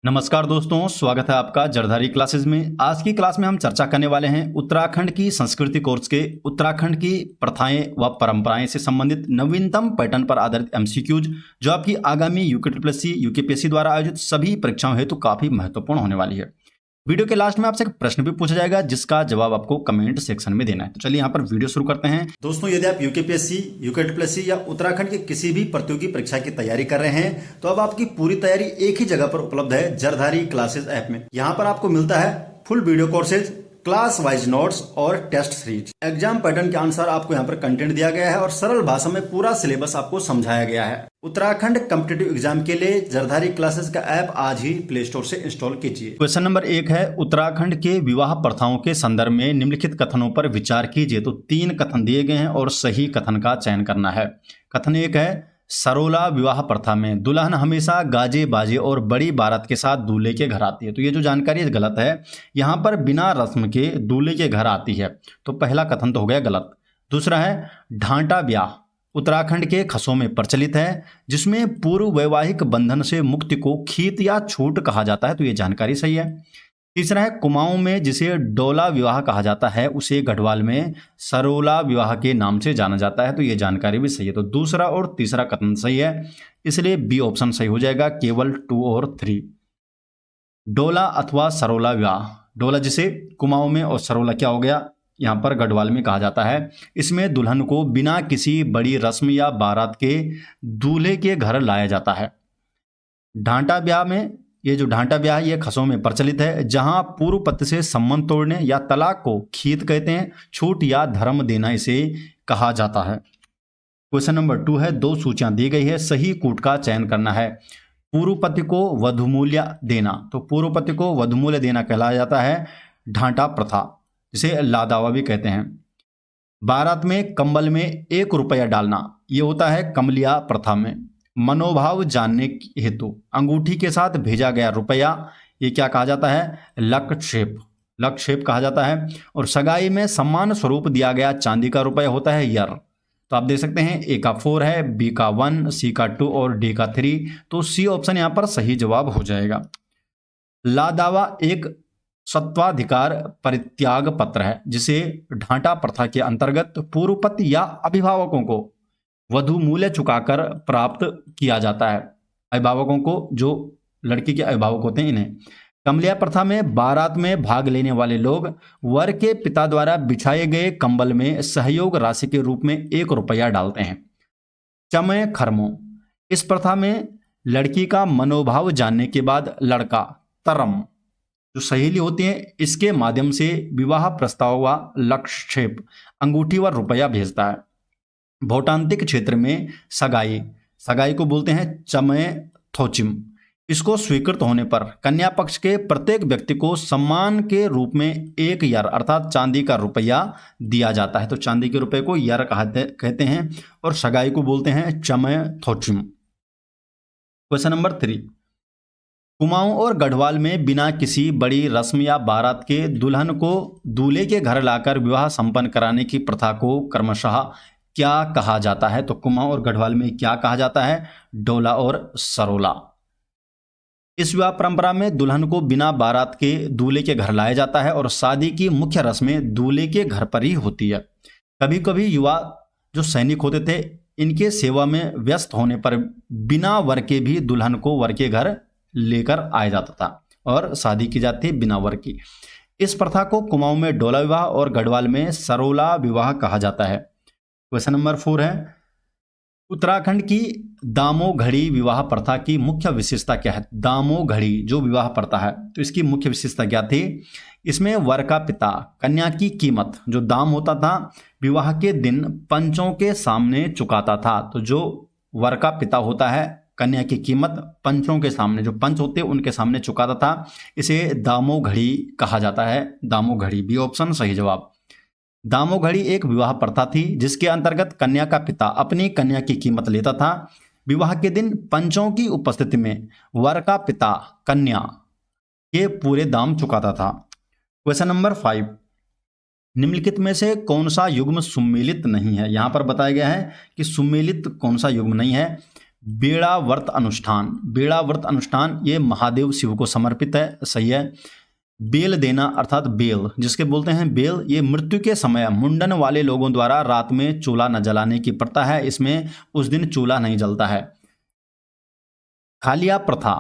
नमस्कार दोस्तों, स्वागत है आपका जरधारी क्लासेस में। आज की क्लास में हम चर्चा करने वाले हैं उत्तराखंड की संस्कृति कोर्स के उत्तराखंड की प्रथाएं व परंपराएं से संबंधित नवीनतम पैटर्न पर आधारित एमसीक्यूज, जो आपकी आगामी यूकेटीपीएससी यूकेपीएससी द्वारा आयोजित सभी परीक्षाओं हेतु काफी महत्वपूर्ण होने वाली है। वीडियो के लास्ट में आपसे एक प्रश्न भी पूछा जाएगा जिसका जवाब आपको कमेंट सेक्शन में देना है। तो चलिए यहाँ पर वीडियो शुरू करते हैं। दोस्तों, यदि आप यूकेपीएससी यूकेटीपीएससी या उत्तराखंड के किसी भी प्रतियोगी परीक्षा की तैयारी कर रहे हैं तो अब आपकी पूरी तैयारी एक ही जगह पर उपलब्ध है, जरधारी क्लासेस ऐप में। यहाँ पर आपको मिलता है full video courses, class wise notes और टेस्ट सीरीज। एग्जाम पैटर्न के अनुसार आपको यहाँ पर कंटेंट दिया गया है और सरल भाषा में पूरा सिलेबस आपको समझाया गया है। उत्तराखंड कॉम्पिटिटिव एग्जाम के लिए जरधारी क्लासेस का ऐप आज ही प्ले स्टोर से इंस्टॉल कीजिए। क्वेश्चन नंबर 1 है, उत्तराखंड के विवाह प्रथाओं के संदर्भ में निम्नलिखित कथनों पर विचार कीजिए। तो 3 कथन दिए गए हैं और सही कथन का चयन करना है। कथन 1 है, सरोला विवाह प्रथा में दुल्हन हमेशा गाजे बाजे और बड़ी बारात के साथ दूल्हे के घर आती है। तो ये जो जानकारी है गलत है। यहाँ पर बिना रस्म के दूल्हे के घर आती है, तो पहला कथन तो हो गया गलत। दूसरा है, ढांटा ब्याह उत्तराखंड के खसों में प्रचलित है जिसमें पूर्व वैवाहिक बंधन से मुक्ति को खीत या छूट कहा जाता है। तो ये जानकारी सही है। तीसरा है, कुमाऊं में जिसे डोला विवाह कहा जाता है उसे गढ़वाल में सरोला विवाह के नाम से जाना जाता है। तो ये जानकारी भी सही है। तो दूसरा और तीसरा कथन सही है, इसलिए बी ऑप्शन सही हो जाएगा। केवल 2 और 3। डोला अथवा सरोला विवाह, डोला जिसे कुमाऊं में और सरोला क्या हो गया यहाँ पर गढ़वाल में कहा जाता है। इसमें दुल्हन को बिना किसी बड़ी रस्म या बारात के दूल्हे के घर लाया जाता है। ढांटा ब्याह में, ये जो ढांटा ब्याह ये खसों में प्रचलित है जहां पूर्व पति से संबंध तोड़ने या तलाक को खीत कहते हैं। छूट या धर्म देना इसे कहा जाता है। क्वेश्चन नंबर 2 है, 2 सूचियां दी गई है, सही कूट का चयन करना है। पूर्व पति को वधूमूल्य देना, तो पूर्व पति को वधूमूल्य देना कहलाया जाता है ढांटा प्रथा, जिसे लादावा भी कहते हैं। बारात में कंबल में 1 रुपया डालना, ये होता है कमलिया प्रथा में। मनोभाव जानने हेतु अंगूठी के साथ भेजा गया रुपया, ये क्या कहा जाता है, लक्षेप, लक्षेप कहा जाता है। और सगाई में सम्मान स्वरूप दिया गया चांदी का रुपया होता है यर। तो आप देख सकते हैं ए का 4 है, बी का 1, सी का 2 और डी का 3। तो सी ऑप्शन यहाँ पर सही जवाब हो जाएगा। लादावा एक सत्वाधिकार परित्याग पत्र है जिसे ढांटा प्रथा के अंतर्गत पूर्व पति या अभिभावकों को वधु मूल्य चुकाकर प्राप्त किया जाता है। अभिभावकों को, जो लड़की के अभिभावक होते हैं, इन्हें। कमलिया प्रथा में बारात में भाग लेने वाले लोग वर के पिता द्वारा बिछाए गए कंबल में सहयोग राशि के रूप में 1 रुपया डालते हैं। चमय खरमो, इस प्रथा में लड़की का मनोभाव जानने के बाद लड़का तरम, जो सहेली होती है, इसके माध्यम से विवाह प्रस्ताव व लक्षेप अंगूठी व रुपया भेजता है। भौटांतिक क्षेत्र में सगाई, सगाई को बोलते हैं चमय थोचिम। इसको स्वीकृत होने पर कन्या पक्ष के प्रत्येक व्यक्ति को सम्मान के रूप में 1 यर अर्थात चांदी का रुपया दिया जाता है। तो चांदी के रुपये को यर कहते हैं और सगाई को बोलते हैं चमय थोचिम। क्वेश्चन नंबर 3, कुमाऊं और गढ़वाल में बिना किसी बड़ी रस्म या बारात के दुल्हन को दूल्हे के घर लाकर विवाह संपन्न कराने की प्रथा को क्रमशः क्या कहा जाता है। तो कुमाऊं और गढ़वाल में क्या कहा जाता है, डोला और सरोला। इस विवाह परंपरा में दुल्हन को बिना बारात के दूल्हे के घर लाया जाता है और शादी की मुख्य रस्में दूल्हे के घर पर ही होती है। कभी कभी युवा जो सैनिक होते थे, इनके सेवा में व्यस्त होने पर बिना वर के भी दुल्हन को वर के घर लेकर आया जाता था और शादी की जाती है बिना वर की। इस प्रथा को कुमाऊं में डोला विवाह और गढ़वाल में सरोला विवाह कहा जाता है। क्वेश्चन नंबर 4 है, उत्तराखंड की दामोघड़ी विवाह प्रथा की मुख्य विशेषता क्या है। दामोघड़ी जो विवाह प्रथा है, तो इसकी मुख्य विशेषता क्या थी। इसमें वर का पिता कन्या की कीमत, जो दाम होता था, विवाह के दिन पंचों के सामने चुकाता था। तो जो वर का पिता होता है, कन्या की कीमत पंचों के सामने, जो पंच होते हैं उनके सामने चुकाता था। इसे दामोघड़ी कहा जाता है। दामोघड़ी, बी ऑप्शन सही जवाब। दामोघड़ी एक विवाह प्रथा थी जिसके अंतर्गत कन्या का पिता अपनी कन्या की कीमत लेता था। विवाह के दिन पंचों की उपस्थिति में वर का पिता कन्या के पूरे दाम चुकाता था। क्वेश्चन नंबर 5, निम्नलिखित में से कौन सा युग्म सुमेलित नहीं है। यहाँ पर बताया गया है कि सुमेलित कौन सा युग्म नहीं है। बेड़ा व्रत अनुष्ठान, बेड़ा व्रत अनुष्ठान ये महादेव शिव को समर्पित है, सही है। बेल देना अर्थात बेल जिसके बोलते हैं बेल, ये मृत्यु के समय मुंडन वाले लोगों द्वारा रात में चूल्हा न जलाने की प्रथा है, इसमें उस दिन चूल्हा नहीं जलता है। खालिया प्रथा,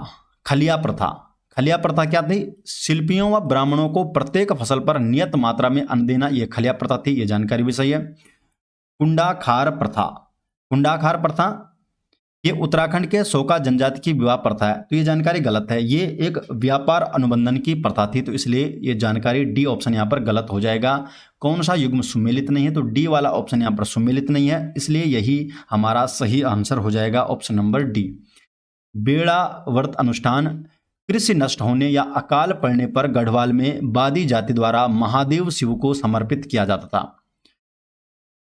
खलिया प्रथा, खलिया प्रथा क्या थी? शिल्पियों व ब्राह्मणों को प्रत्येक फसल पर नियत मात्रा में अन्न देना, ये खलिया प्रथा थी, ये जानकारी भी सही है। कुंडाखार प्रथा, कुंडाखार प्रथा ये उत्तराखंड के सोका जनजाति की विवाह प्रथा है, तो ये जानकारी गलत है, ये एक व्यापार अनुबंधन की प्रथा थी, तो इसलिए ये जानकारी डी ऑप्शन यहाँ पर गलत हो जाएगा। कौन सा युग्म सुमेलित नहीं है? तो डी वाला ऑप्शन यहाँ पर सुमेलित नहीं है, इसलिए यही हमारा सही आंसर हो जाएगा, ऑप्शन नंबर डी। बेड़ा व्रत अनुष्ठान कृषि नष्ट होने या अकाल पड़ने पर गढ़वाल में बादी जाति द्वारा महादेव शिव को समर्पित किया जाता था।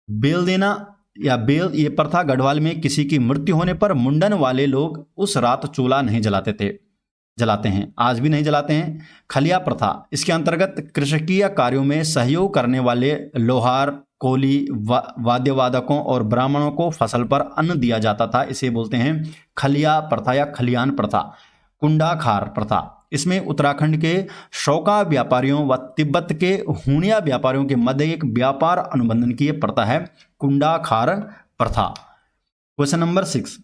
बेल देना या बेल ये प्रथा गढ़वाल में किसी की मृत्यु होने पर मुंडन वाले लोग उस रात चूल्हा नहीं जलाते हैं, आज भी नहीं जलाते हैं। खलिया प्रथा इसके अंतर्गत कृषकीय कार्यों में सहयोग करने वाले लोहार, कोली, वाद्यवादकों और ब्राह्मणों को फसल पर अन्न दिया जाता था, इसे बोलते हैं खलिया प्रथा या खलियान प्रथा। कुंडाखार प्रथा इसमें उत्तराखंड के शौका व्यापारियों व तिब्बत के हूणिया व्यापारियों के मध्य एक व्यापार अनुबंधन की यह प्रथा है, कुंडाखार प्रथा। क्वेश्चन नंबर 6,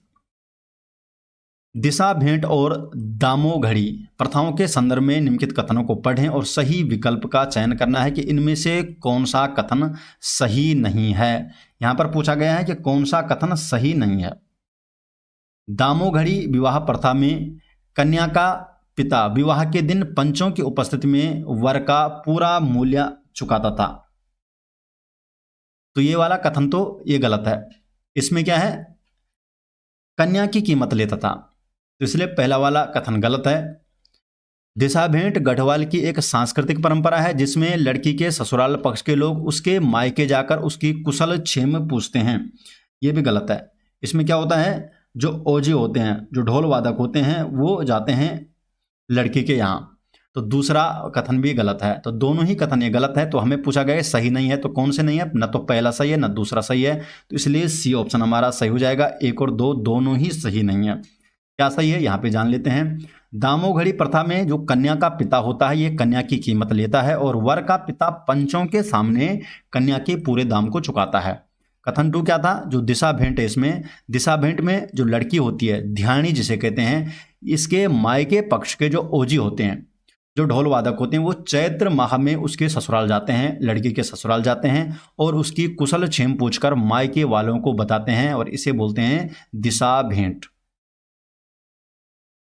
दिशा भेंट और दामोघड़ी प्रथाओं के संदर्भ में निम्नलिखित कथनों को पढ़ें और सही विकल्प का चयन करना है कि इनमें से कौन सा कथन सही नहीं है। यहां पर पूछा गया है कि कौन सा कथन सही नहीं है। दामोघड़ी विवाह प्रथा में कन्या का पिता विवाह के दिन पंचों की उपस्थिति में वर का पूरा मूल्य चुकाता था, तो ये वाला कथन तो ये गलत है। इसमें क्या है? कन्या की कीमत लेता था, तो इसलिए पहला वाला कथन गलत है। दिशा भेंट गढ़वाल की एक सांस्कृतिक परंपरा है जिसमें लड़की के ससुराल पक्ष के लोग उसके मायके जाकर उसकी कुशल क्षेम पूछते हैं, ये भी गलत है। इसमें क्या होता है? जो ओजे होते हैं, जो ढोल वादक होते हैं, वो जाते हैं लड़की के यहाँ, तो दूसरा कथन भी गलत है। तो दोनों ही कथन ये गलत है, तो हमें पूछा गया सही नहीं है, तो कौन से नहीं है? न तो पहला सही है न दूसरा सही है, तो इसलिए सी ऑप्शन हमारा सही हो जाएगा। 1 और 2 दोनों ही सही नहीं है। क्या सही है यहाँ पे जान लेते हैं। दामोघड़ी प्रथा में जो कन्या का पिता होता है ये कन्या की कीमत लेता है और वर का पिता पंचों के सामने कन्या के पूरे दाम को चुकाता है। कथन 2 क्या था? जो दिशा भेंट है, इसमें दिशा भेंट में जो लड़की होती है, ध्यानी जिसे कहते हैं, इसके मायके पक्ष के जो ओजी होते हैं, जो ढोल वादक होते हैं, वो चैत्र माह में उसके ससुराल जाते हैं, लड़की के ससुराल जाते हैं और उसकी कुशल क्षेम पूछकर मायके वालों को बताते हैं और इसे बोलते हैं दिशा भेंट।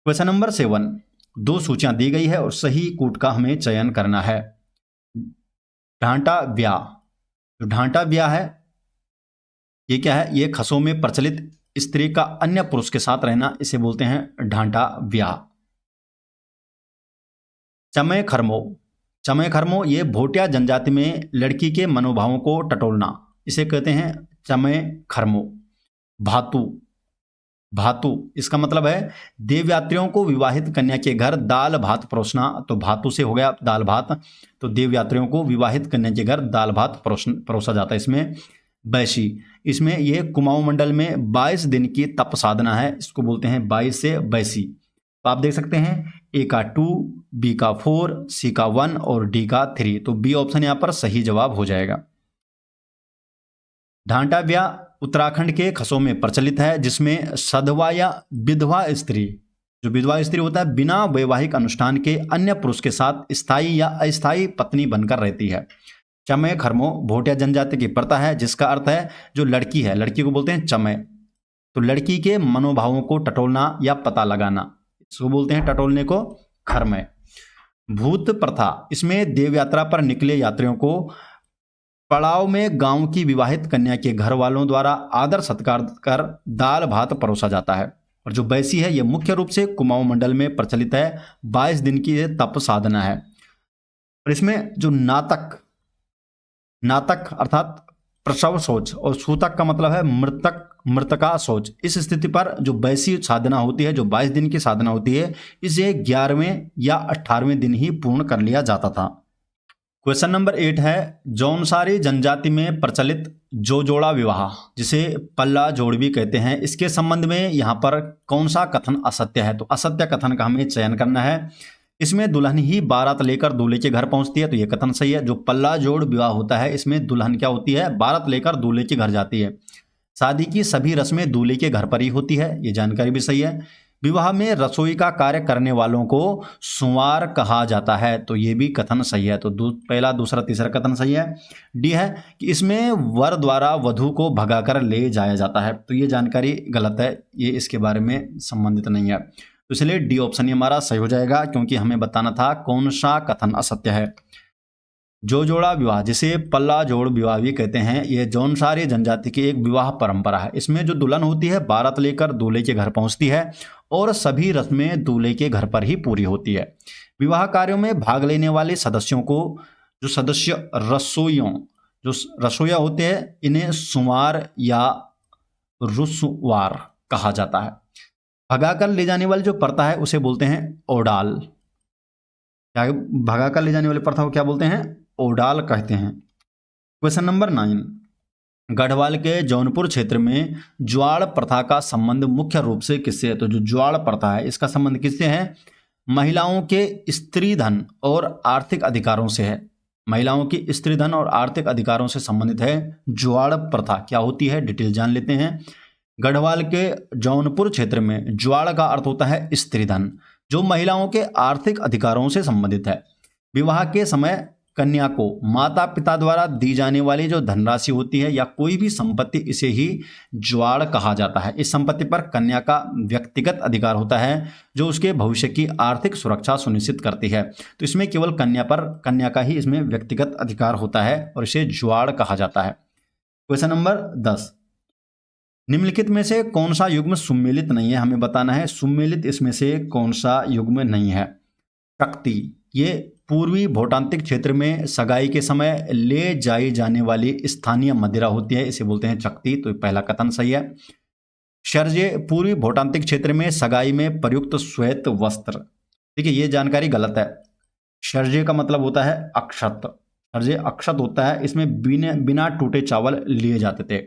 क्वेश्चन नंबर 7, 2 सूचियां दी गई है और सही कूट का हमें चयन करना है। ढांटा ब्याह, जो ढांटा ब्याह है ये क्या है? ये खसों में प्रचलित स्त्री का अन्य पुरुष के साथ रहना, इसे बोलते हैं ढांटा ब्याह। चमय खरमो, चमय खरमो ये भोटिया जनजाति में लड़की के मनोभावों को टटोलना, इसे कहते हैं चमय खरमो। भातु, भातु इसका मतलब है देवयात्रियों को विवाहित कन्या के घर दाल भात परोसना, तो भातु से हो गया दाल भात, तो देवयात्रियों को विवाहित कन्या के घर दाल भात परोसा जाता है। इसमें बैसी, इसमें ये कुमाऊं मंडल में 22 दिन की तप साधना है, इसको बोलते हैं 22 से बैसी। तो आप देख सकते हैं ए का 2, बी का 4, सी का 1 और डी का 3, तो बी ऑप्शन यहाँ पर सही जवाब हो जाएगा। ढांटा ब्याह उत्तराखंड के खसों में प्रचलित है जिसमें सधवा या विधवा स्त्री, जो विधवा स्त्री होता है, बिना वैवाहिक अनुष्ठान के अन्य पुरुष के साथ स्थायी या अस्थायी पत्नी बनकर रहती है। चमय खरमो भोटिया जनजाति की प्रथा है जिसका अर्थ है जो लड़की है, लड़की को बोलते हैं चमय, तो लड़की के मनोभावों को टटोलना या पता लगाना, इसको बोलते हैं टटोलने को खरमय। भूत प्रथा, इसमें देव यात्रा पर निकले यात्रियों को पड़ाव में गांव की विवाहित कन्या के घर वालों द्वारा आदर सत्कार कर दाल भात परोसा जाता है। और जो बैसी है ये मुख्य रूप से कुमाऊं मंडल में प्रचलित है, 22 दिन की ये तप साधना है। और इसमें जो नातक, नातक अर्थात प्रसव शौच और सूतक का मतलब है मृतका शौच, इस स्थिति पर जो बैसी साधना होती है, जो 22 दिन की साधना होती है, इसे 11वें या 18वें दिन ही पूर्ण कर लिया जाता था। क्वेश्चन नंबर 8 है, जौनसारी जनजाति में प्रचलित जो जोड़ा विवाह, जिसे पल्ला जोड़ भी कहते हैं, इसके संबंध में यहाँ पर कौन सा कथन असत्य है? तो असत्य कथन का हमें चयन करना है। इसमें दुल्हन ही बारात लेकर दूल्हे के घर पहुंचती है, तो ये कथन सही है। जो पल्ला जोड़ विवाह होता है इसमें दुल्हन क्या होती है? बारात लेकर दूल्हे के घर जाती है। शादी की सभी रस्में दूल्हे के घर पर ही होती है, ये जानकारी भी सही है। विवाह में रसोई का कार्य करने वालों को सुंवार कहा जाता है, तो ये भी कथन सही है। तो पहला, दूसरा, तीसरा कथन सही है। डी है कि इसमें वर द्वारा वधू को भगाकर ले जाया जाता है, तो ये जानकारी गलत है, ये इसके बारे में संबंधित नहीं है। तो इसलिए डी ऑप्शन ही हमारा सही हो जाएगा, क्योंकि हमें बताना था कौन सा कथन असत्य है। जो जोड़ा विवाह, जिसे पल्ला जोड़ विवाह भी कहते हैं, ये जौनसारी जनजाति की एक विवाह परंपरा है। इसमें जो दुल्हन होती है बारात लेकर दूल्हे के घर पहुंचती है और सभी रस्में दूल्हे के घर पर ही पूरी होती है। विवाह कार्यों में भाग लेने वाले सदस्यों को, जो सदस्य जो रसोइया होते हैं, इन्हें सुंवार या रुसवार कहा जाता है। भगाकर ले जाने वाली जो प्रथा है उसे बोलते हैं ओडाल। क्या भगाकर ले जाने वाली प्रथा को क्या बोलते हैं? ओडाल कहते हैं। क्वेश्चन नंबर 9, गढ़वाल के जौनपुर क्षेत्र में ज्वाड़ प्रथा का संबंध मुख्य रूप से किससे है? तो जो ज्वाड़ प्रथा है इसका संबंध किससे है? महिलाओं के स्त्री धन और आर्थिक अधिकारों से है। महिलाओं की स्त्री धन और आर्थिक अधिकारों से संबंधित है ज्वाड़ प्रथा। क्या होती है, डिटेल जान लेते हैं। गढ़वाल के जौनपुर क्षेत्र में ज्वाड़ का अर्थ होता है स्त्री धन, जो महिलाओं के आर्थिक अधिकारों से संबंधित है। विवाह के समय कन्या को माता पिता द्वारा दी जाने वाली जो धनराशि होती है या कोई भी संपत्ति, इसे ही ज्वाड़ कहा जाता है। इस संपत्ति पर कन्या का व्यक्तिगत अधिकार होता है, जो उसके भविष्य की आर्थिक सुरक्षा सुनिश्चित करती है। तो इसमें केवल कन्या का ही इसमें व्यक्तिगत अधिकार होता है और इसे ज्वाड़ कहा जाता है। क्वेश्चन नंबर 10, निम्नलिखित में से कौन सा युग्म सुमेलित नहीं है? हमें बताना है सुमेलित इसमें से कौन सा युग्म नहीं है। चक्ती, ये पूर्वी भोटांतिक क्षेत्र में सगाई के समय ले जाई जाने वाली स्थानीय मदिरा होती है, इसे बोलते हैं चक्ती, तो पहला कथन सही है। शर्जे, पूर्वी भोटांतिक क्षेत्र में सगाई में प्रयुक्त श्वेत वस्त्र। ठीक है, ये जानकारी गलत है। शर्जे का मतलब होता है अक्षत, शर्जे अक्षत होता है, इसमें बिना टूटे चावल लिए जाते थे।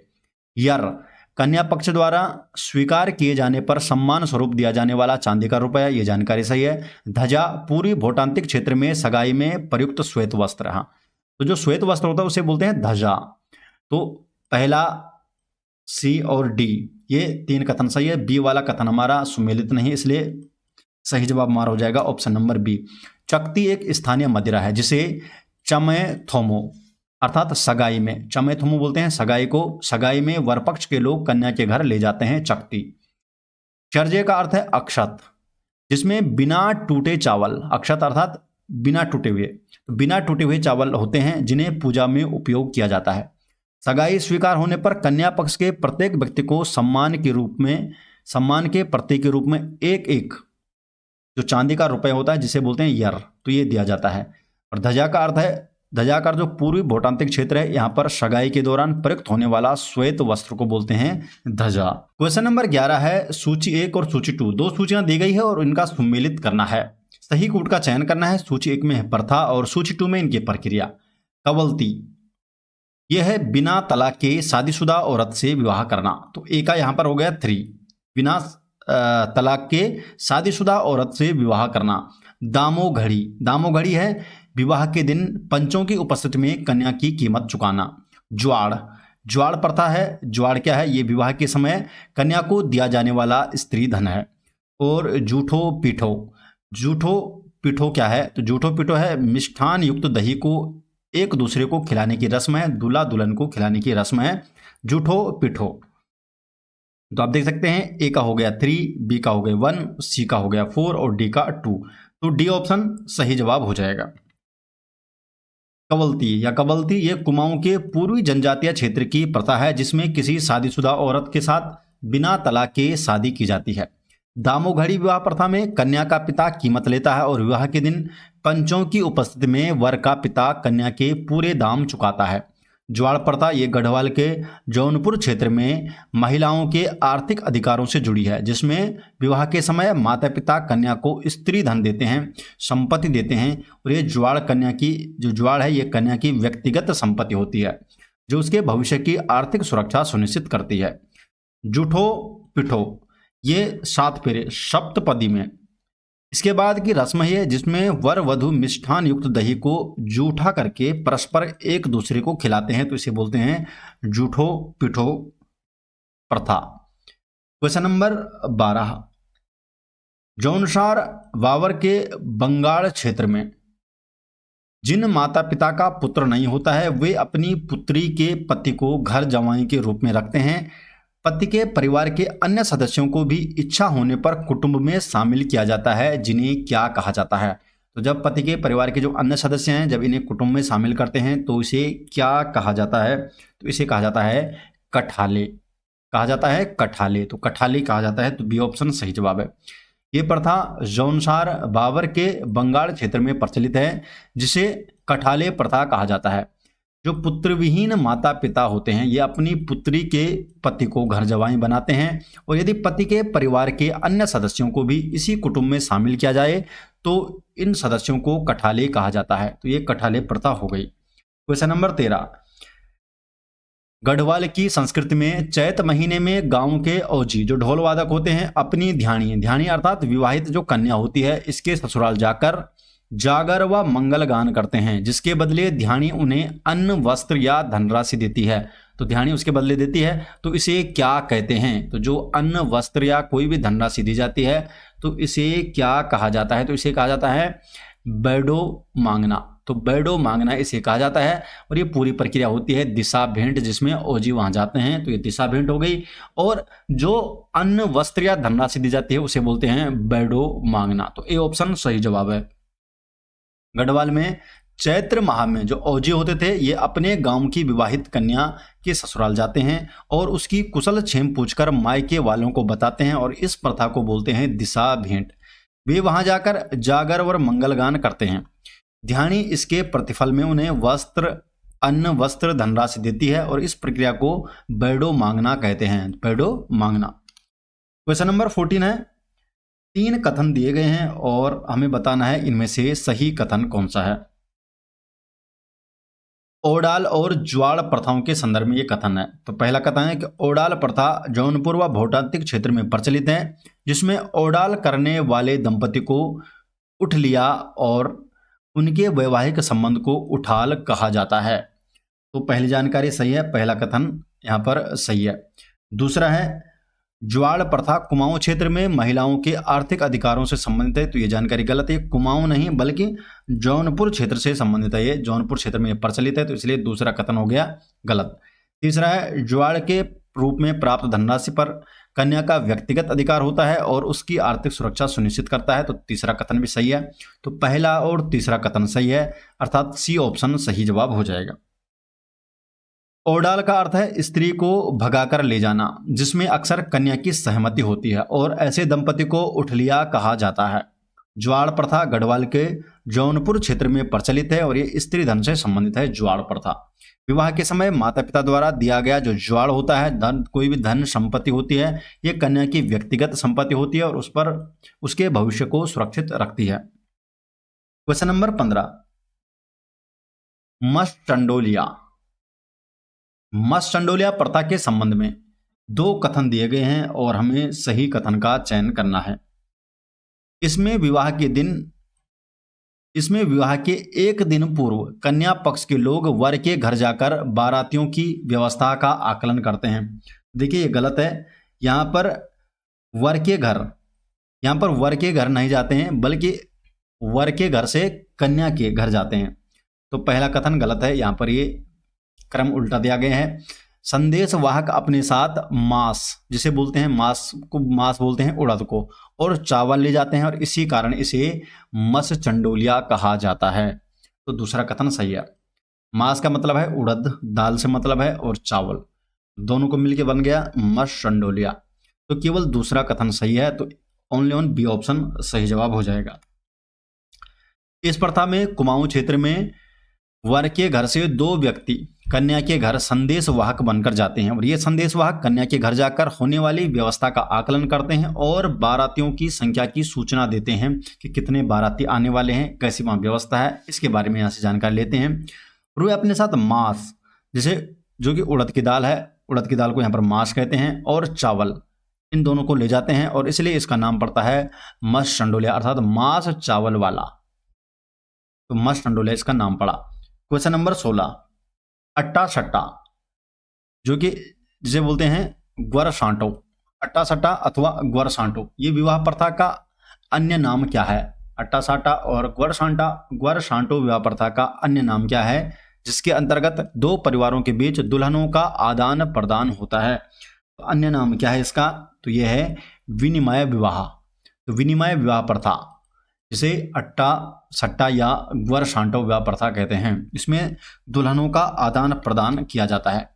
यर, कन्या पक्ष द्वारा स्वीकार किए जाने पर सम्मान स्वरूप दिया जाने वाला चांदी का रुपया, ये जानकारी सही है। ध्वजा, पूर्वी भोटांतिक क्षेत्र में सगाई में प्रयुक्त श्वेत वस्त्र। हाँ, तो जो श्वेत वस्त्र होता है उसे बोलते हैं ध्वजा। तो पहला, सी और डी, ये 3 कथन सही है। बी वाला कथन हमारा सुमेलित नहीं, इसलिए सही जवाब हमारा हो जाएगा ऑप्शन नंबर बी। चक्ती एक स्थानीय मदिरा है जिसे चमैथोमो अर्थात सगाई में, चमैथोमो बोलते हैं सगाई को, सगाई में वरपक्ष के लोग कन्या के घर ले जाते हैं चक्ती। चर्जे का अर्थ है अक्षत, जिसमें बिना टूटे चावल, अक्षत अर्थात बिना टूटे हुए चावल होते हैं जिन्हें पूजा में उपयोग किया जाता है। सगाई स्वीकार होने पर कन्या पक्ष के प्रत्येक व्यक्ति को सम्मान के प्रतीक के रूप में एक जो चांदी का रुपया होता है जिसे बोलते हैं यर, तो ये दिया जाता है। और ध्वजा का अर्थ है, ध्वजा का जो पूर्वी भोटांतिक क्षेत्र है, यहाँ पर सगाई के दौरान प्रयुक्त होने वाला श्वेत वस्त्र को बोलते हैं ध्वजा। क्वेश्चन नंबर 11 है, सूची 1 और सूची 2, 2 सूचियां दी गई है और इनका सुमेलित करना है। सही कूट का चयन करना है। सूची 1 में है प्रथा और सूची 2 में इनकी प्रक्रिया। कवलती, यह है बिना तलाक के शादीशुदा औरत से विवाह करना, तो ए का यहाँ पर हो गया 3, बिना तलाक के शादीशुदा औरत से विवाह करना। दामोघड़ी, दामोघड़ी है विवाह के दिन पंचों की उपस्थिति में कन्या की कीमत चुकाना। ज्वाड़, ज्वाड़ प्रथा है। ज्वाड़ क्या है? ये विवाह के समय कन्या को दिया जाने वाला स्त्री धन है। और जूठो पीठो, जूठो पीठो क्या है? तो जूठो पीठो है मिष्ठान युक्त दही को एक दूसरे को खिलाने की रस्म है, दूल्हा दुल्हन को खिलाने की रस्म है जूठो पीठो। तो आप देख सकते हैं ए का हो गया 3, बी का हो गया 1, सी का हो गया 4 और डी का 2, तो डी ऑप्शन सही जवाब हो जाएगा। कवलती या कबलती, ये कुमाऊं के पूर्वी जनजातीय क्षेत्र की प्रथा है जिसमें किसी शादीशुदा औरत के साथ बिना तलाक के शादी की जाती है। दामोघड़ी विवाह प्रथा में कन्या का पिता कीमत लेता है और विवाह के दिन पंचों की उपस्थिति में वर का पिता कन्या के पूरे दाम चुकाता है। ज्वाड़ प्रथा ये गढ़वाल के जौनपुर क्षेत्र में महिलाओं के आर्थिक अधिकारों से जुड़ी है, जिसमें विवाह के समय माता पिता कन्या को स्त्री धन देते हैं, संपत्ति देते हैं। और ये ज्वाड़ कन्या की जो ज्वाड़ है ये कन्या की व्यक्तिगत संपत्ति होती है जो उसके भविष्य की आर्थिक सुरक्षा सुनिश्चित करती है। जूठो पिठो ये 7 फेरे सप्तपदी में। इसके बाद की रस्म है जिसमें वर वधु मिष्ठान युक्त दही को जूठा करके परस्पर एक दूसरे को खिलाते हैं, तो इसे बोलते हैं जूठो पिठो प्रथा। क्वेश्चन नंबर 12, जौनसार वावर के बंगाल क्षेत्र में जिन माता पिता का पुत्र नहीं होता है वे अपनी पुत्री के पति को घर जवाई के रूप में रखते हैं। पति के परिवार के अन्य सदस्यों को भी इच्छा होने पर कुटुंब में शामिल किया जाता है, जिन्हें क्या कहा जाता है? तो जब पति के परिवार के जो अन्य सदस्य हैं जब इन्हें कुटुंब में शामिल करते हैं तो इसे क्या कहा जाता है? तो इसे कहा जाता है कठाले। कहा जाता है कठाले, तो कठाले कहा जाता है, तो बी ऑप्शन सही जवाब है। ये प्रथा जौनसार बावर के बंगाल क्षेत्र में प्रचलित है, जिसे कठाले प्रथा कहा जाता है। जो पुत्रविहीन माता पिता होते हैं ये अपनी पुत्री के पति को घर जवाई बनाते हैं, और यदि पति के परिवार के अन्य सदस्यों को भी इसी कुटुंब में शामिल किया जाए तो इन सदस्यों को कठाले कहा जाता है। तो ये कठाले प्रथा हो गई। क्वेश्चन नंबर 13, गढ़वाल की संस्कृति में चैत महीने में गांव के औजी जो ढोल वादक होते हैं अपनी ध्यानी अर्थात विवाहित जो कन्या होती है इसके ससुराल जाकर जागर व मंगल गान करते हैं, जिसके बदले ध्यानी उन्हें अन्न वस्त्र या धनराशि देती है। तो ध्यानी उसके बदले देती है, तो इसे क्या कहते हैं? तो जो अन्न वस्त्र या कोई भी धनराशि दी जाती है तो इसे क्या कहा जाता है? तो इसे कहा जाता है बैडो मांगना। तो बैडो मांगना इसे कहा जाता है। और ये पूरी प्रक्रिया होती है दिशा भेंट, जिसमें ओजी वहां जाते हैं, तो ये दिशा भेंट हो गई। और जो अन्न वस्त्र या धनराशि दी जाती है उसे बोलते हैं बैडो मांगना। तो ए ऑप्शन सही जवाब है। गढ़वाल में चैत्र माह में जो औजी होते थे ये अपने गांव की विवाहित कन्या के ससुराल जाते हैं और उसकी कुशल क्षेम पूछकर मायके वालों को बताते हैं, और इस प्रथा को बोलते हैं दिशा भेंट। वे वहां जाकर जागर और मंगलगान करते हैं। ध्यानी इसके प्रतिफल में उन्हें वस्त्र अन्न वस्त्र धनराशि देती है, और इस प्रक्रिया को बैडो मांगना कहते हैं। बैडो मांगना। क्वेश्चन नंबर 14 है, 3 कथन दिए गए हैं और हमें बताना है इनमें से सही कथन कौन सा है। ओडाल और ज्वाड़ प्रथाओं के संदर्भ में ये कथन है। तो पहला कथन है कि ओडाल प्रथा जौनपुर व भोटांतिक क्षेत्र में प्रचलित है, जिसमें ओडाल करने वाले दंपति को उठ लिया और उनके वैवाहिक संबंध को उठाल कहा जाता है। तो पहली जानकारी सही है, पहला कथन यहाँ पर सही है। दूसरा है ज्वाड़ प्रथा कुमाऊं क्षेत्र में महिलाओं के आर्थिक अधिकारों से संबंधित है। तो ये जानकारी गलत है, कुमाऊं नहीं बल्कि जौनपुर क्षेत्र से संबंधित है। ये जौनपुर क्षेत्र में प्रचलित है, तो इसलिए दूसरा कथन हो गया गलत। तीसरा है ज्वाड़ के रूप में प्राप्त धनराशि पर कन्या का व्यक्तिगत अधिकार होता है और उसकी आर्थिक सुरक्षा सुनिश्चित करता है। तो तीसरा कथन भी सही है। तो पहला और तीसरा कथन सही है, अर्थात सी ऑप्शन सही जवाब हो जाएगा। ओडाल का अर्थ है स्त्री को भगाकर ले जाना, जिसमें अक्सर कन्या की सहमति होती है, और ऐसे दंपति को उठलिया कहा जाता है। ज्वाड़ प्रथा गढ़वाल के जौनपुर क्षेत्र में प्रचलित है और ये स्त्री धन से संबंधित है। ज्वाड़ प्रथा विवाह के समय माता पिता द्वारा दिया गया जो ज्वाड़ होता है, धन कोई भी धन संपत्ति होती है, ये कन्या की व्यक्तिगत संपत्ति होती है और उस पर उसके भविष्य को सुरक्षित रखती है। क्वेश्चन नंबर 15, मस्टंडोलिया प्रथा के संबंध में 2 कथन दिए गए हैं और हमें सही कथन का चयन करना है। इसमें विवाह के एक दिन पूर्व कन्या पक्ष के लोग वर के घर जाकर बारातियों की व्यवस्था का आकलन करते हैं। देखिए ये गलत है। यहाँ पर वर के घर नहीं जाते हैं, बल्कि वर के घर से कन्या के घर जाते हैं। तो पहला कथन गलत है, यहाँ पर ये क्रम उल्टा दिया गया है। संदेश वाहक अपने साथ मांस, जिसे बोलते हैं मांस बोलते हैं उड़द को, और चावल ले जाते हैं और इसी कारण इसे मस चंडोलिया कहा जाता है। तो दूसरा कथन सही है। मांस का मतलब है उड़द, दाल से मतलब है, और चावल दोनों को मिलकर बन गया मस चंडोलिया। तो केवल दूसरा कथन सही है, तो ओनली ऑन बी ऑप्शन सही जवाब हो जाएगा। इस प्रथा में कुमाऊं क्षेत्र में वर के घर से 2 व्यक्ति कन्या के घर संदेश वाहक बनकर जाते हैं और ये संदेश वाहक कन्या के घर जाकर होने वाली व्यवस्था का आकलन करते हैं और बारातियों की संख्या की सूचना देते हैं कि कितने बाराती आने वाले हैं, कैसी वहाँ व्यवस्था है, इसके बारे में यहाँ से जानकारी लेते हैं। और वे अपने साथ मांस, जैसे जो कि उड़द की दाल है, उड़द की दाल को यहाँ पर मांस कहते हैं, और चावल, इन दोनों को ले जाते हैं और इसलिए इसका नाम पड़ता है मत्स्य चंडोलिया, अर्थात मांस चावल वाला, तो मत्स्य चंडोलिया इसका नाम पड़ा। क्वेश्चन नंबर 16, अट्टा सट्टा, जो कि जिसे बोलते हैं ग्वर सांटो, अट्टा सट्टा अथवा ग्वर सांटो, ये विवाह प्रथा का अन्य नाम क्या है? अट्टा साटा और ग्वर सांटो विवाह प्रथा का अन्य नाम क्या है, जिसके अंतर्गत दो परिवारों के बीच दुल्हनों का आदान प्रदान होता है? तो अन्य नाम क्या है इसका? तो यह है विनिमय विवाह। तो विनिमय विवाह प्रथा, जिसे अट्टा सट्टा या ग्वर सांटो विवाह प्रथा कहते हैं, इसमें दुल्हनों का आदान प्रदान किया जाता है।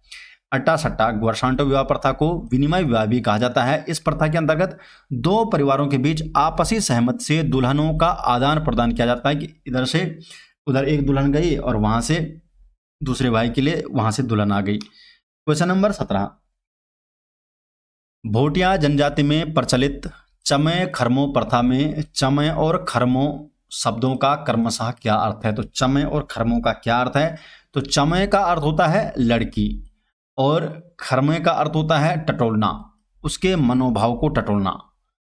अट्टा सट्टा ग्वर सांटो विवाह प्रथा को विनिमय विवाह भी कहा जाता है। इस प्रथा के अंतर्गत दो परिवारों के बीच आपसी सहमति से दुल्हनों का आदान प्रदान किया जाता है कि इधर से उधर एक दुल्हन गई और वहां से दूसरे भाई के लिए वहां से दुल्हन आ गई। क्वेश्चन नंबर 17, भोटिया जनजाति में प्रचलित चमय खरमो प्रथा में चमय और खरमो शब्दों का क्रमशः क्या अर्थ है? तो चमय और खरमो का क्या अर्थ है? तो चमय का अर्थ होता है लड़की और खरमय का अर्थ होता है टटोलना, उसके मनोभाव को टटोलना।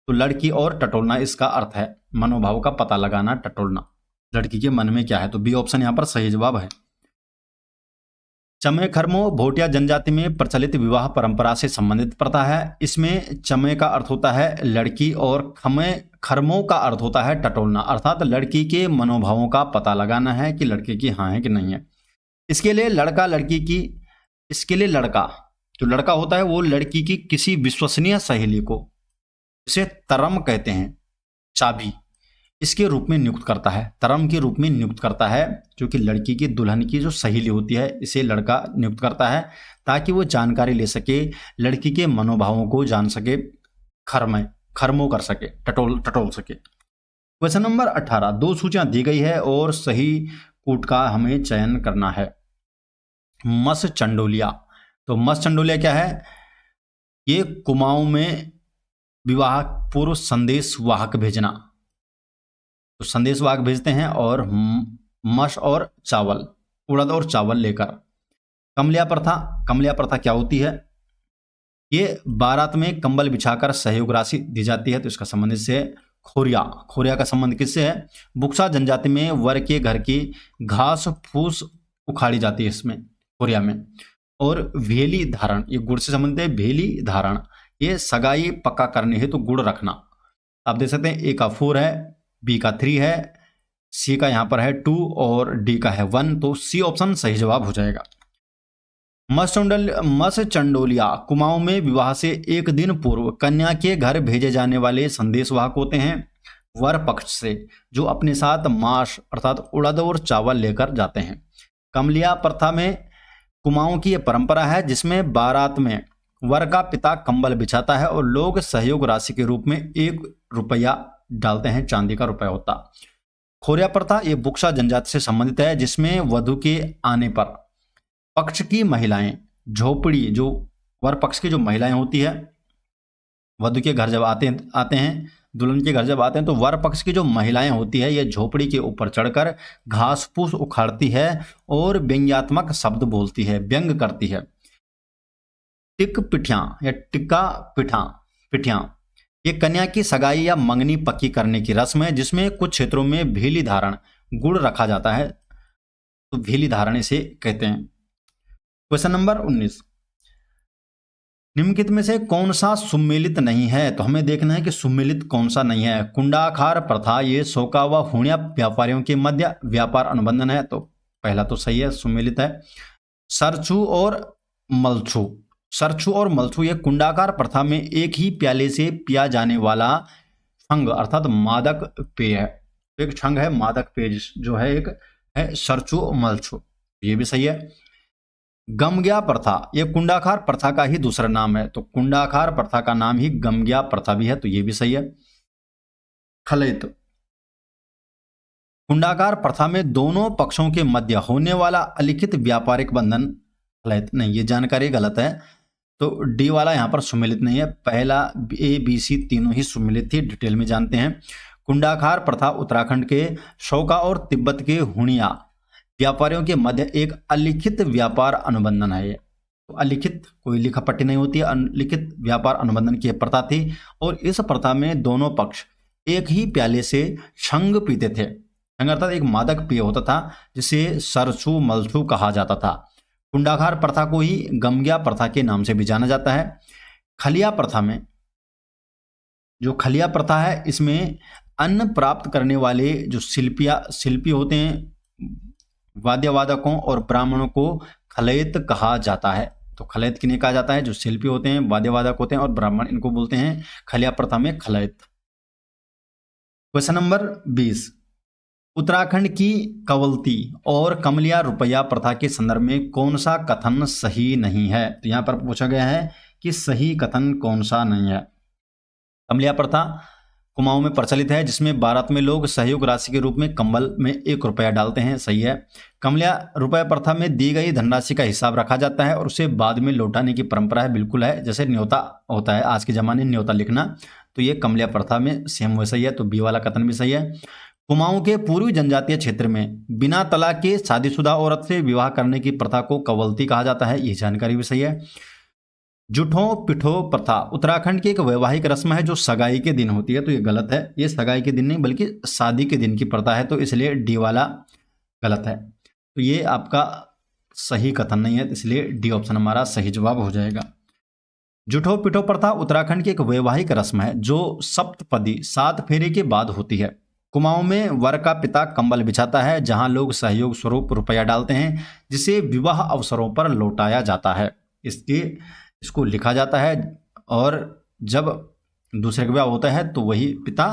तो लड़की और टटोलना इसका अर्थ है, मनोभाव का पता लगाना, टटोलना, लड़की के मन में क्या है। तो बी ऑप्शन यहाँ पर सही जवाब है। चमय खरमो भोटिया जनजाति में प्रचलित विवाह परंपरा से संबंधित प्रथा है। इसमें चमय का अर्थ होता है लड़की और खरमो का अर्थ होता है टटोलना, अर्थात लड़की के मनोभावों का पता लगाना है कि लड़के की हाँ है कि नहीं है। इसके लिए लड़का जो लड़का होता है वो लड़की की किसी विश्वसनीय सहेली को, इसे तरम कहते हैं, चाबी, इसके रूप में नियुक्त करता है, तरम के रूप में नियुक्त करता है, जो कि लड़की की दुल्हन की जो सहेली होती है इसे लड़का नियुक्त करता है ताकि वो जानकारी ले सके, लड़की के मनोभावों को जान सके, खरमो कर सके, टटोल सके। क्वेश्चन नंबर 18, दो सूचियां दी गई है और सही कूट का हमें चयन करना है। मत्स्य चंडोलिया, तो मत्स्य चंडोलिया क्या है? ये कुमाऊं में विवाह पूर्व संदेश वाहक भेजना, तो संदेश वाहक भेजते हैं और मत्स्य और चावल, उड़द और चावल लेकर। कमलिया प्रथा क्या होती है? ये बारात में कंबल बिछाकर सहयोग राशि दी जाती है, तो इसका संबंध से खोरिया का संबंध किससे है? बुक्सा जनजाति में वर के घर की घास फूस उखाड़ी जाती है इसमें, खोरिया में। और भेली धारण, ये गुड़ से संबंधित है, भेली धारण, ये सगाई पक्का करने हेतु तो गुड़ रखना। आप देख सकते हैं ए का 4 है, बी का 3 है, सी का यहाँ पर है 2 और डी का है 1, तो सी ऑप्शन सही जवाब हो जाएगा। मत्स्य चंडोलिया कुमाऊं में विवाह से एक दिन पूर्व कन्या के घर भेजे जाने वाले संदेशवाहक होते हैं वर पक्ष से, जो अपने साथ मांस अर्थात उड़द और चावल लेकर जाते हैं। कमलिया प्रथा में कुमाऊं की यह परंपरा है जिसमें बारात में वर का पिता कंबल बिछाता है और लोग सहयोग राशि के रूप में 1 रुपया डालते हैं, चांदी का रुपया होता। खोरिया प्रथा ये बुक्सा जनजाति से संबंधित है जिसमें वधु के आने पर पक्ष की महिलाएं झोपड़ी, जो वर पक्ष की जो महिलाएं होती है, वधु के घर जब आते हैं दुल्हन के घर जब आते हैं तो वर पक्ष की जो महिलाएं होती है ये झोपड़ी के ऊपर चढ़कर घास फूस उखाड़ती है और व्यंग्यात्मक शब्द बोलती है, व्यंग करती है। टिक पिठियां या टिक्का पिठियां ये कन्या की सगाई या मंगनी पक्की करने की रस्म है जिसमें कुछ क्षेत्रों में भेली धारण गुड़ रखा जाता है, तो भेली धारण इसे कहते हैं। क्वेश्चन नंबर 19, निम्नलिखित में से कौन सा सुमेलित नहीं है? तो हमें देखना है कि सुमेलित कौन सा नहीं है। कुंडाखार प्रथा ये शोका व हुणिया व्यापारियों के मध्य व्यापार अनुबंधन है, तो पहला तो सही है, सुमेलित है। सरछू और मलछू ये कुंडाकार प्रथा में एक ही प्याले से पिया जाने वाला छंग अर्थात मादक पेय है। एक छंग है मादक पेय जो है, एक है सरछू और मलछू, ये भी सही है। गमग्या प्रथा ये कुंडाखार प्रथा का ही दूसरा नाम है, तो कुंडाखार प्रथा का नाम ही गमग्या प्रथा भी है, तो ये भी सही है। खलेत कुंडाकार प्रथा में दोनों पक्षों के मध्य होने वाला अलिखित व्यापारिक बंधन खलयत नहीं, ये जानकारी गलत है। तो डी वाला यहाँ पर सुमेलित नहीं है, पहला ए बी सी तीनों ही सुमेलित थी। डिटेल में जानते हैं। कुंडाकार प्रथा उत्तराखंड के शौका और तिब्बत के हुणिया व्यापारियों के मध्य एक अलिखित व्यापार अनुबंधन है। तो अलिखित, कोई लिखा पट्टी नहीं होती है, अलिखित व्यापार अनुबंधन की प्रथा थी। और इस प्रथा में दोनों पक्ष एक ही प्याले से शंग पीते थे। शंग अर्थात एक मादक पेय होता था जिसे सरसू मलसू कहा जाता था। कुंडाकार प्रथा को ही गमग्या प्रथा के नाम से भी जाना जाता है। खलिया प्रथा में, जो खलिया प्रथा है, इसमें अन्न प्राप्त करने वाले जो शिल्पी होते हैं, वाद्यवादकों और ब्राह्मणों को खलयत कहा जाता है। तो खलयत किन्हें कहा जाता है? जो शिल्पी होते हैं, वाद्यवादक होते हैं और ब्राह्मण, इनको बोलते हैं खलिया प्रथा में खलयत। क्वेश्चन नंबर 20, उत्तराखंड की कवलती और कमलिया रुपया प्रथा के संदर्भ में कौन सा कथन सही नहीं है? तो यहाँ पर पूछा गया है कि सही कथन कौन सा नहीं है। कमलिया प्रथा कुमाऊं में प्रचलित है, जिसमें बारात में लोग सहयोग राशि के रूप में कंबल में 1 रुपया डालते हैं, सही है। कमलिया रुपया प्रथा में दी गई धनराशि का हिसाब रखा जाता है और उसे बाद में लौटाने की परंपरा है, बिल्कुल है। जैसे न्योता होता है आज के जमाने में, न्योता लिखना, तो ये कमलिया प्रथा में सेम वैसा ही है। तो बी वाला कथन भी सही है। कुमाऊं के पूर्वी जनजातीय क्षेत्र में बिना तलाक के शादीशुदा औरत से विवाह करने की प्रथा को कवलती कहा जाता है, ये जानकारी भी सही है। जुठो पिठो प्रथा उत्तराखंड की एक वैवाहिक रस्म है जो सगाई के दिन होती है, तो ये गलत है। ये सगाई के दिन नहीं बल्कि शादी के दिन की प्रथा है, तो इसलिए डी वाला गलत है। तो ये आपका सही कथन नहीं है, इसलिए डी ऑप्शन हमारा सही जवाब हो जाएगा। जुठो पिठो प्रथा उत्तराखंड की एक वैवाहिक रस्म है जो सप्तपदी 7 फेरे के बाद होती है। कुमाऊं में वर का पिता कंबल बिछाता है, जहां लोग सहयोग स्वरूप रुपया डालते हैं, जिसे विवाह अवसरों पर लौटाया जाता है। इसको लिखा जाता है और जब दूसरे का विवाह होता है तो वही पिता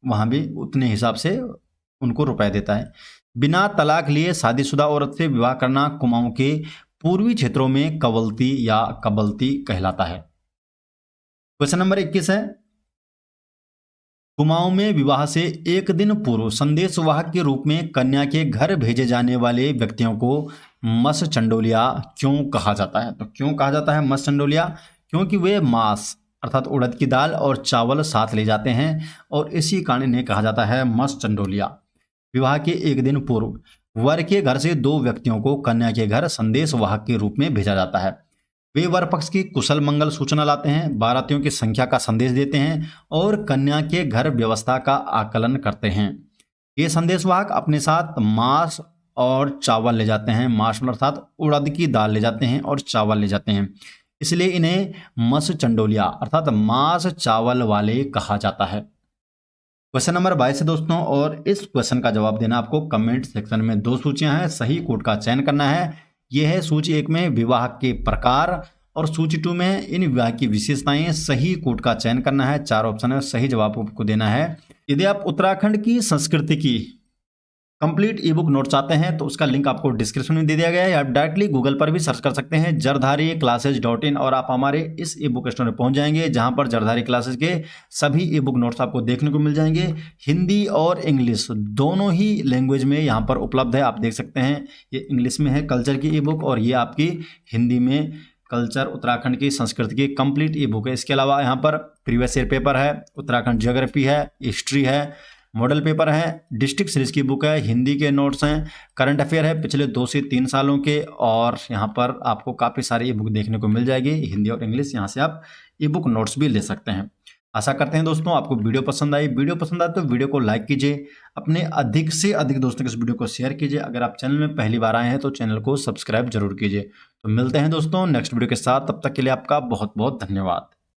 वहाँ भी उतने हिसाब से उनको रुपए देता है। बिना तलाक लिए शादीशुदा औरत से विवाह करना कुमाऊं के पूर्वी क्षेत्रों में कवलती या कबलती कहलाता है। क्वेश्चन नंबर 21 है, कुमाऊं में विवाह से 1 दिन पूर्व संदेशवाहक के रूप में कन्या के घर भेजे जाने वाले व्यक्तियों को मस चंडोलिया क्यों कहा जाता है? तो क्यों कहा जाता है मस चंडोलिया? क्योंकि वे मांस अर्थात उड़द की दाल और चावल साथ ले जाते हैं और इसी कारण इन्हें कहा जाता है मस चंडोलिया। विवाह के 1 दिन पूर्व वर के घर से 2 व्यक्तियों को कन्या के घर संदेशवाहक के रूप में भेजा जाता है। वे वर पक्ष की कुशल मंगल सूचना लाते हैं, बारातियों की संख्या का संदेश देते हैं और कन्या के घर व्यवस्था का आकलन करते हैं। ये संदेशवाहक अपने साथ मांस और चावल ले जाते हैं, मांस अर्थात उड़द की दाल ले जाते हैं और चावल ले जाते हैं, इसलिए इन्हें मस चंडोलिया अर्थात मांस चावल वाले कहा जाता है। क्वेश्चन नंबर 22 है दोस्तों, और इस क्वेश्चन का जवाब देना आपको कमेंट सेक्शन में 2 सूचियां हैं, सही कोड का चयन करना है। यह है सूची 1 में विवाह के प्रकार और सूची 2 में इन विवाह की विशेषताएं। सही कोड का चयन करना है, 4 ऑप्शन है, सही जवाब आपको देना है। यदि आप उत्तराखंड की संस्कृति की कंप्लीट ई बुक नोट चाहते हैं तो उसका लिंक आपको डिस्क्रिप्शन में दे दिया गया है। आप डायरेक्टली गूगल पर भी सर्च कर सकते हैं jardhari-classes.in और आप हमारे इस ई बुक स्टोर में पहुंच जाएंगे, जहां पर जरधारी क्लासेस के सभी ई बुक नोट्स आपको देखने को मिल जाएंगे। हिंदी और इंग्लिश दोनों ही लैंग्वेज में यहां पर उपलब्ध है, आप देख सकते हैं। ये इंग्लिश में है कल्चर की ई बुक और ये आपकी हिंदी में कल्चर उत्तराखंड की संस्कृति की कंप्लीट ई बुक है। इसके अलावा यहाँ पर प्रीवियस ईयर पेपर है, उत्तराखंड ज्योग्राफी है, हिस्ट्री है, मॉडल पेपर है, डिस्ट्रिक्ट सीरीज की बुक है, हिंदी के नोट्स हैं, करंट अफेयर है पिछले 2 से 3 सालों के, और यहाँ पर आपको काफ़ी सारी ई बुक देखने को मिल जाएगी हिंदी और इंग्लिश। यहाँ से आप ई बुक नोट्स भी ले सकते हैं। आशा करते हैं दोस्तों आपको वीडियो पसंद आई। वीडियो पसंद आए तो वीडियो को लाइक कीजिए, अपने अधिक से अधिक दोस्तों के इस वीडियो को शेयर कीजिए। अगर आप चैनल में पहली बार आए हैं तो चैनल को सब्सक्राइब जरूर कीजिए। तो मिलते हैं दोस्तों नेक्स्ट वीडियो के साथ, तब तक के लिए आपका बहुत बहुत धन्यवाद।